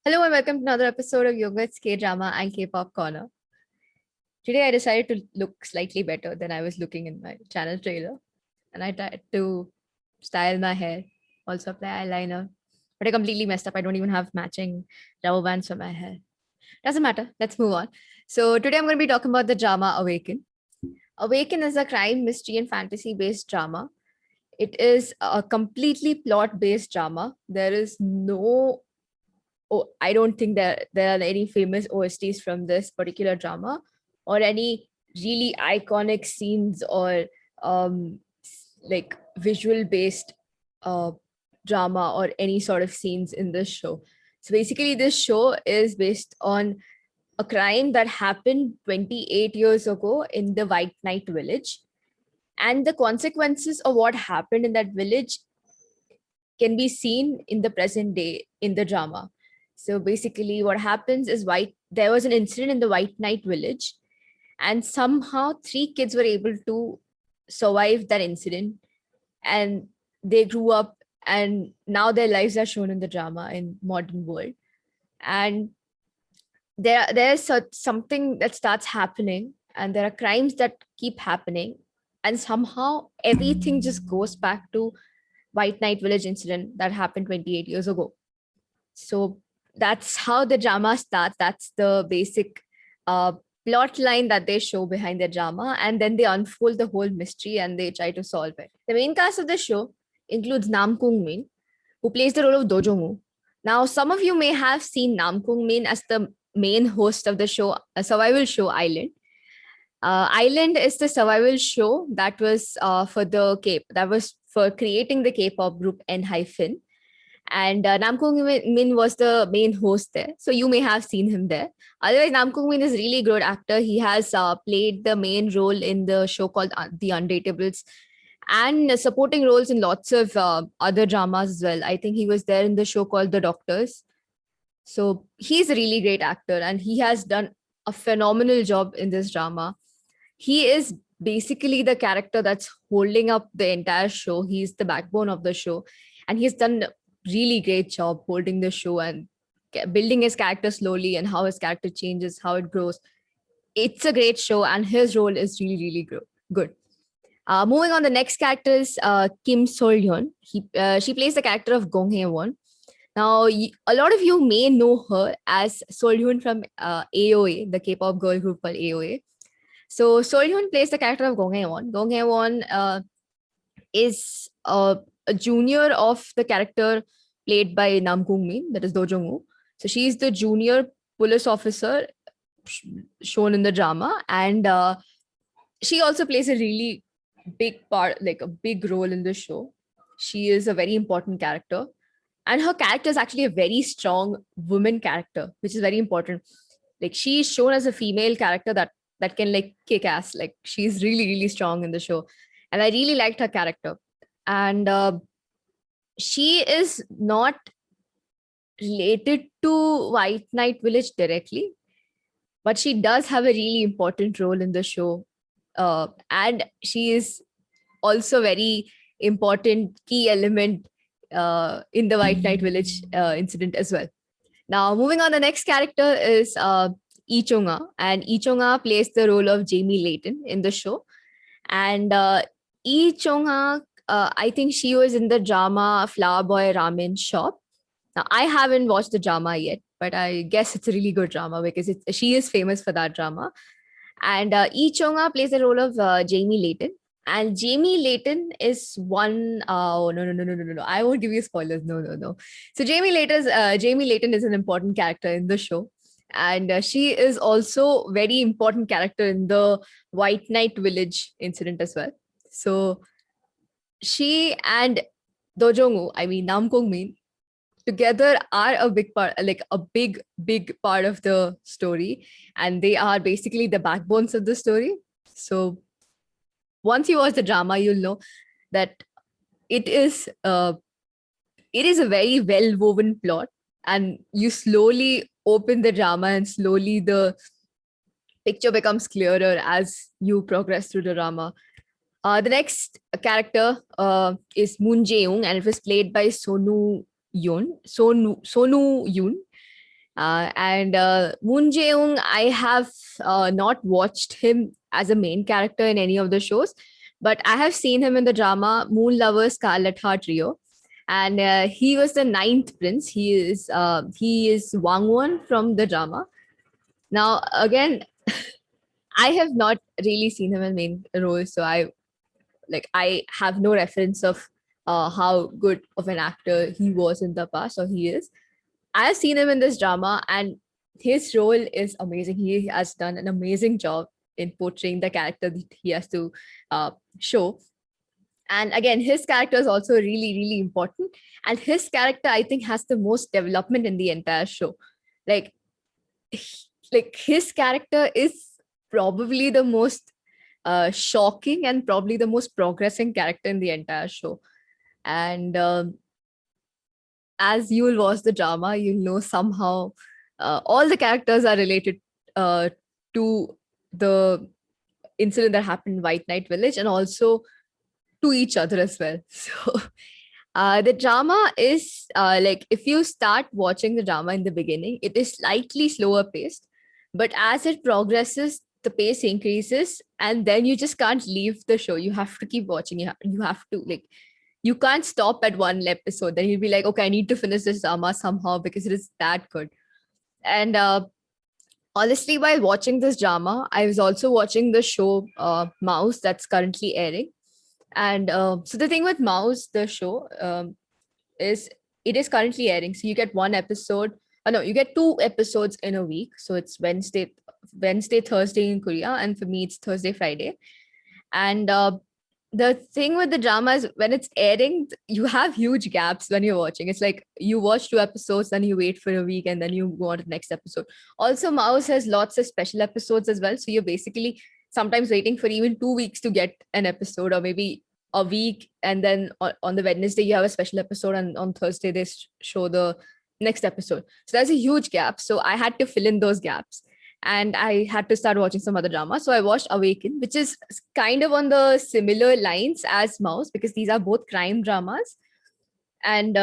Hello and welcome to another episode of Yoga's K-Drama and K-Pop Corner. Today I decided to look slightly better than I was looking in my channel trailer. And I tried to style my hair, also apply eyeliner. But I completely messed up. I don't even have matching rubber bands for my hair. Doesn't matter. Let's move on. So today I'm going to be talking about the drama Awaken. Awaken is a crime, mystery, and fantasy-based drama. It is a completely plot-based drama. There is no I don't think that there are any famous OSTs from this particular drama or any really iconic scenes or like visual based uh, drama or any sort of scenes in this show. So basically, this show is based on a crime that happened 28 years ago in the White Knight village. And the consequences of what happened in that village can be seen in the present day in the drama. So basically, what happens is there was an incident in the White Knight village, and somehow three kids were able to survive that incident, and they grew up, and now their lives are shown in the drama in modern world. And there's something that starts happening, and there are crimes that keep happening, and somehow everything just goes back to White Knight Village incident that happened 28 years ago. So that's how the drama starts. That's the basic plot line that they show behind the drama. And then they unfold the whole mystery and they try to solve it. The main cast of the show includes Nam Kung Min, who plays the role of Do Jong Woo. Now, some of you may have seen Nam Kung Min as the main host of the show, a survival show Island. Island is the survival show that was that was for creating the K-pop group ENHYPEN. And Nam Kung Min was the main host there. So you may have seen him there. Otherwise, Nam Kung Min is a really good actor. He has played the main role in the show called The Undateables and supporting roles in lots of other dramas as well. I think he was there in the show called The Doctors. So he's a really great actor and he has done a phenomenal job in this drama. He is basically the character that's holding up the entire show. He's the backbone of the show. And he's done a really great job holding the show and building his character slowly and how his character changes, how it grows. It's a great show and his role is really, really good. Moving on, the next character is Kim Sol-hyun. She plays the character of Gong Hae-won. Now, a lot of you may know her as Sol-hyun from AOA, the K-pop girl group called AOA. So Sol-hyun plays the character of Gong Hae-won. Gong Hae-won is a junior of the character played by Nam Kung Min, that is Do Jong Woo. So she's the junior police officer shown in the drama, and she also plays a really big part, like a big role in the show. She is a very important character, and her character is actually a very strong woman character, which is very important. Like she is shown as a female character that can like kick ass. Like she's really, really strong in the show. And I really liked her character. And she is not related to White Knight Village directly, but she does have a really important role in the show. And she is also very important key element in the White Knight Village incident as well. Now, moving on, the next character is Lee Chung-ah, and Lee Chung-ah plays the role of Jamie Layton in the show. And Lee Chung-ah, I think she was in the drama Flower Boy Ramen Shop. Now, I haven't watched the drama yet, but I guess it's a really good drama because she is famous for that drama. And Lee Chung-ah plays the role of Jamie Layton. And Jamie Layton is one. Oh no! I won't give you spoilers. No. So Jamie Layton is an important character in the show, and she is also very important character in the White Knight Village incident as well. So she and Do Jong Woo, I mean Nam Kung Min, together are a big part, like a big part of the story, and they are basically the backbones of the story. So once you watch the drama, you'll know that it is a very well woven plot, and you slowly open the drama and slowly the picture becomes clearer as you progress through the drama. The next character is Moon Jae-young, and it was played by Sonu Yoon. And Moon Jae-young, I have not watched him as a main character in any of the shows, but I have seen him in the drama Moon Lover Scarlet Heart Rio, and he was the ninth prince. He is Wang Won from the drama. Now again, I have not really seen him in main role, so I have no reference of how good of an actor he was in the past or he is. I've seen him in this drama, and his role is amazing. He has done an amazing job in portraying the character that he has to show. And again, his character is also really, really important. And his character, I think, has the most development in the entire show. Like, like his character is probably the most shocking and probably the most progressing character in the entire show. And as you will watch the drama, you'll know somehow all the characters are related to the incident that happened in White Knight Village and also to each other as well. So the drama is like if you start watching the drama in the beginning, it is slightly slower paced, but as it progresses, the pace increases, and then you just can't leave the show. You have to keep watching. You have to like you can't stop at one episode. Then you'll be like, okay, I need to finish this drama somehow because it is that good. And honestly, while watching this drama, I was also watching the show Mouse that's currently airing. And so the thing with Mouse, the show, is it is currently airing. So you get one episode. No, you get two episodes in a week. So it's Wednesday, Thursday in Korea, and for me it's Thursday, Friday. And the thing with the drama is when it's airing, you have huge gaps when you're watching. It's like you watch two episodes, then you wait for a week, and then you go on to the next episode. Also, Mouse has lots of special episodes as well. So you're basically sometimes waiting for even 2 weeks to get an episode, or maybe a week. And then on the Wednesday, you have a special episode, and on Thursday, they show the next episode. So there's a huge gap. So I had to fill in those gaps, and I had to start watching some other drama. So I watched Awaken, which is kind of on the similar lines as Mouse because these are both crime dramas. And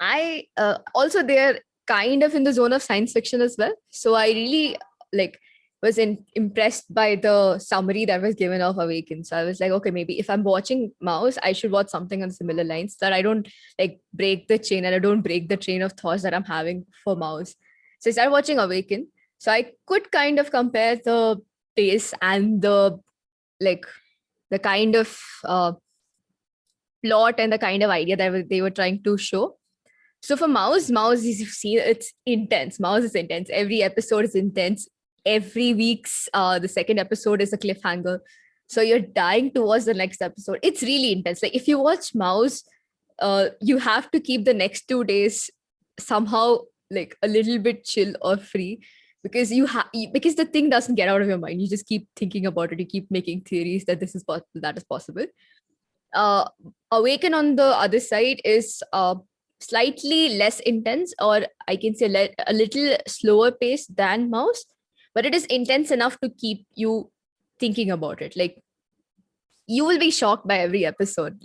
I also they're kind of in the zone of science fiction as well. So I really like was impressed by the summary that was given of Awaken. So I was like, okay, maybe if I'm watching Mouse, I should watch something on similar lines so that I don't like break the chain and I don't break the train of thoughts that I'm having for Mouse. So I started watching Awaken. So I could kind of compare the pace and the like the kind of plot and the kind of idea that they were trying to show. So for Mouse, as you've seen, it's intense. Mouse is intense. Every episode is intense. Every week's the second episode is a cliffhanger. So you're dying to watch the next episode. It's really intense. Like if you watch Mouse, you have to keep the next 2 days somehow like a little bit chill or free because because the thing doesn't get out of your mind. You just keep thinking about it. You keep making theories that this is possible, that is possible. Uh, Awaken on the other side is slightly less intense, or I can say a little slower pace than Mouse, but it is intense enough to keep you thinking about it. Like you will be shocked by every episode.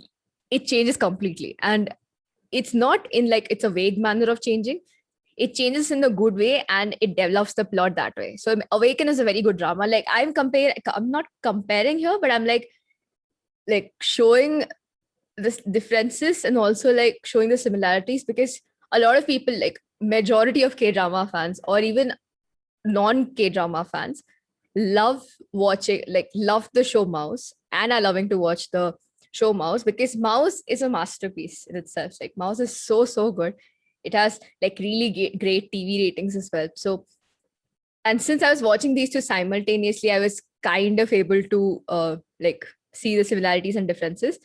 It changes completely, and it's not in like it's a vague manner of changing. It changes in a good way and it develops the plot that way. So Awaken is a very good drama. Like I'm not comparing here, but I'm like showing the differences and also like showing the similarities because a lot of people like majority of K-drama fans or even non K-drama fans love the show Mouse and are loving to watch the show Mouse because Mouse is a masterpiece in itself. Like Mouse is so good. It has like really great TV ratings as well. So, and since I was watching these two simultaneously, I was kind of able to like see the similarities and differences.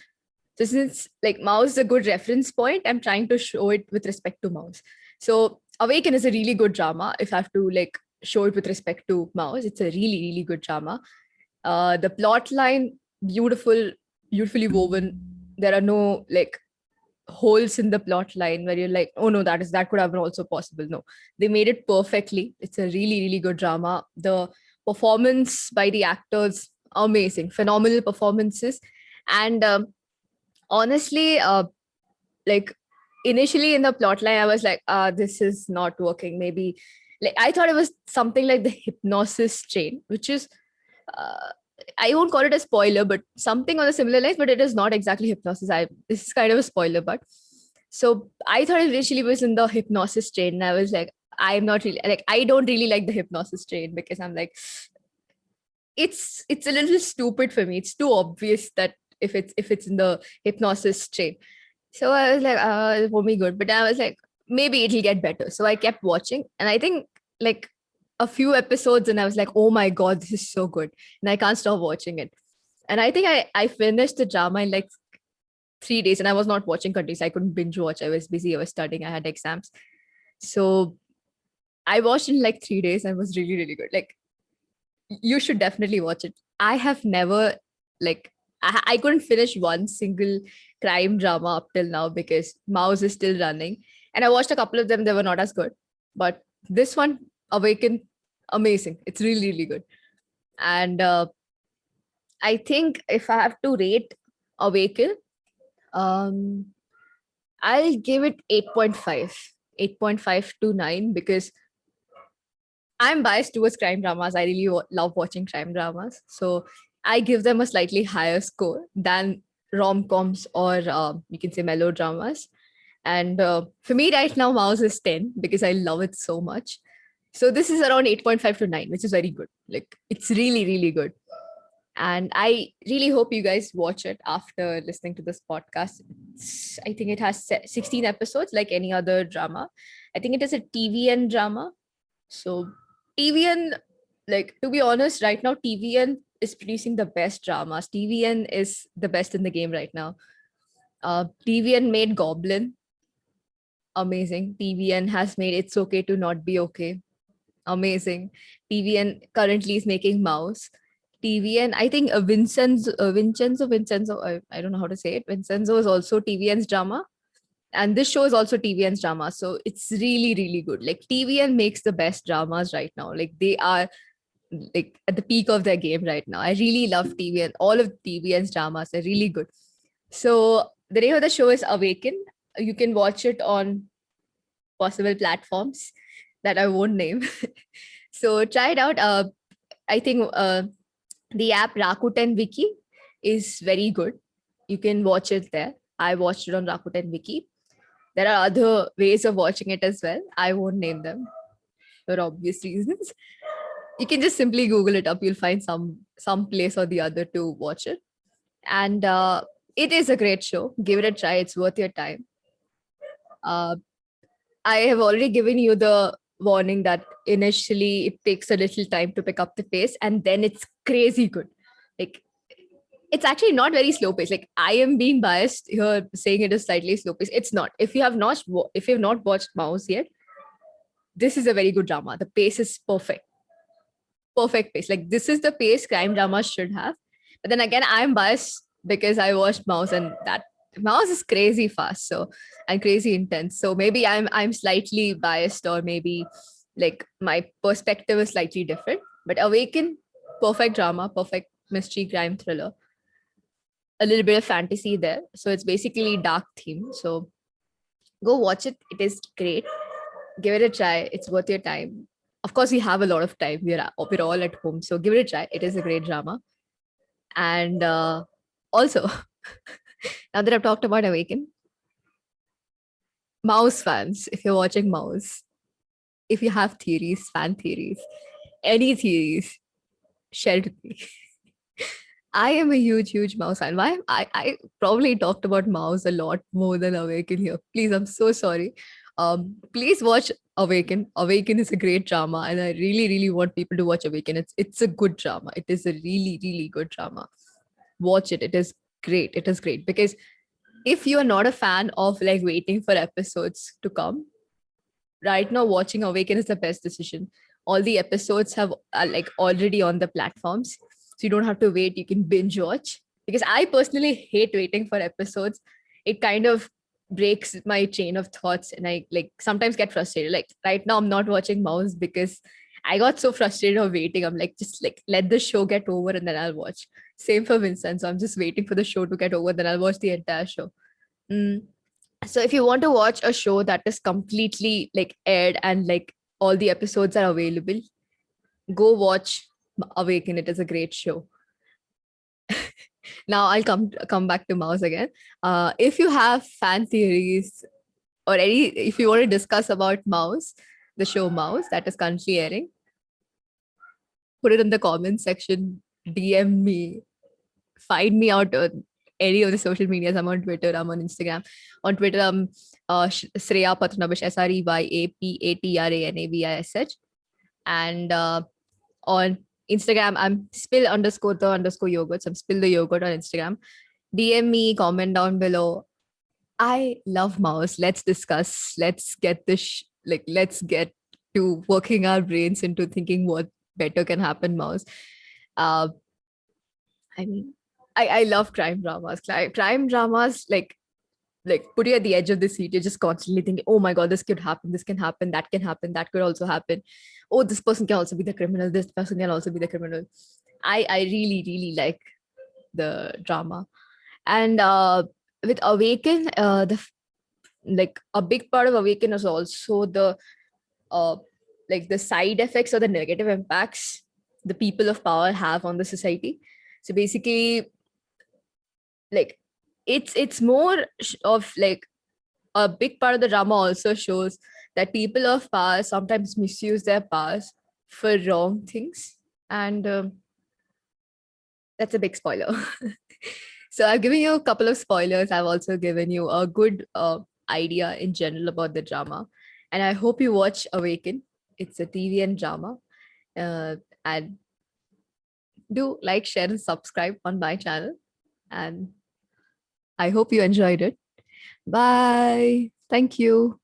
So since like Mouse is a good reference point, I'm trying to show it with respect to Mouse. So Awaken is a really good drama. If I have to like show it with respect to Mouse, it's a really good drama. The plot line, beautifully woven. There are no like holes in the plot line where you're like, oh no, that could have been also possible. No, they made it perfectly. It's a really good drama. The performance by the actors, amazing, phenomenal performances. And honestly, like initially in the plotline, I was like, this is not working. Maybe like I thought it was something like the hypnosis chain, which is uh, I won't call it a spoiler, but something on a similar lines, but it is not exactly hypnosis. This is kind of a spoiler, but so I thought it initially was in the hypnosis chain. And I was like, I'm not really like I don't really like the hypnosis chain because I'm like, it's a little stupid for me. It's too obvious that if it's in the hypnosis chain. So I was like, it won't be good. But I was like, maybe it'll get better. So I kept watching. And I think like a few episodes and I was like, oh my God, this is so good. And I can't stop watching it. And I think I finished the drama in like 3 days and I was not watching continuously. I couldn't binge watch. I was busy. I was studying. I had exams. So I watched in like 3 days and it was really, really good. Like you should definitely watch it. I have never like I couldn't finish one single crime drama up till now because Mouse is still running. And I watched a couple of them, they were not as good. But this one, Awaken, amazing. It's really, really good. And I think if I have to rate Awaken, um, I'll give it 8.5. 8.5 to 9 because I'm biased towards crime dramas. I really love watching crime dramas. So I give them a slightly higher score than rom coms or you can say melodramas. And for me, right now, Mouse is 10 because I love it so much. So this is around 8.5 to 9, which is very good. Like it's really, really good. And I really hope you guys watch it after listening to this podcast. I think it has 16 episodes like any other drama. I think it is a TVN drama. So TVN, like to be honest, right now TVN is producing the best dramas. TVN is the best in the game right now. TVN made Goblin, amazing. TVN has made It's Okay to Not Be Okay, amazing. TVN currently is making Mouse. TVN, I think Vincenzo, I don't know how to say it. Vincenzo is also TVN's drama. And this show is also TVN's drama. So it's really, really good. Like TVN makes the best dramas right now. Like they are like at the peak of their game right now. I really love TVN. All of TVN's dramas are really good. So the name of the show is Awaken. You can watch it on possible platforms that I won't name. So try it out. I think the app Rakuten Wiki is very good. You can watch it there. I watched it on Rakuten Wiki. There are other ways of watching it as well. I won't name them for obvious reasons. You can just simply Google it up. You'll find some place or the other to watch it. And it is a great show. Give it a try. It's worth your time. Uh, I have already given you the warning that initially it takes a little time to pick up the pace, and then it's crazy good. Like it's actually not very slow pace. Like I am being biased here, saying it is slightly slow pace. It's not. If you have not watched Mouse yet, this is a very good drama. The pace is perfect pace. Like this is the pace crime dramas should have. But then again, I'm biased because I watched Mouse, and that Mouse is crazy fast, so and crazy intense. So maybe I'm slightly biased, or maybe like my perspective is slightly different. But Awaken, perfect drama, perfect mystery crime thriller. A little bit of fantasy there. So it's basically dark theme. So go watch it. It is great. Give it a try. It's worth your time. Of course, we have a lot of time. We're all at home. So give it a try. It is a great drama. And also, now that I've talked about Awaken, Mouse fans, if you're watching Mouse, if you have theories, fan theories, any theories, share it with me. I am a huge, huge Mouse fan. Why? I probably talked about Mouse a lot more than Awaken here. Please, I'm so sorry. Please watch Awaken. Awaken is a great drama, and I really, really want people to watch Awaken. It's a good drama. It is a really, really good drama. Watch it. It is great. It is great because if you are not a fan of like waiting for episodes to come, right now watching Awaken is the best decision. All the episodes are like already on the platforms, so you don't have to wait. You can binge watch. Because I personally hate waiting for episodes. It kind of breaks my chain of thoughts, and I like sometimes get frustrated. Like right now, I'm not watching Mouse because I got so frustrated of waiting. I'm like, just like let the show get over and then I'll watch. Same for Vincent. So I'm just waiting for the show to get over, then I'll watch the entire show. Mm. So if you want to watch a show that is completely like aired and like all the episodes are available, go watch Awaken. It is a great show. Now I'll come back to Mouse again. If you have fan theories or if you want to discuss about Mouse, the show Mouse that is currently airing, put it in the comment section, DM me, find me out on any of the social medias. I'm on Twitter, I'm on Instagram. On Twitter, I'm Sreya Patnavish, SREYAPATRANAVISH. And on Instagram, I'm spill_the_yogurt. I'm spill the yogurt on Instagram. DM me, comment down below. I love Mouse. Let's discuss. Let's get this, let's get to working our brains into thinking what better can happen, Mouse. Uh, I mean, I love crime dramas. Crime dramas like put you at the edge of the seat. You're just constantly thinking, oh my god, this could happen, this can happen, that can happen, that could also happen. Oh, this person can also be the criminal, this person can also be the criminal. I really, really like the drama. And with Awaken, like a big part of Awaken is also the uh like the side effects or the negative impacts the people of power have on the society. So basically, like it's more of like a big part of the drama also shows that people of power sometimes misuse their powers for wrong things. And that's a big spoiler. So I've given you a couple of spoilers. I've also given you a good idea in general about the drama. And I hope you watch Awaken. It's a TV and drama. And do like, share, and subscribe on my channel. And I hope you enjoyed it. Bye. Thank you.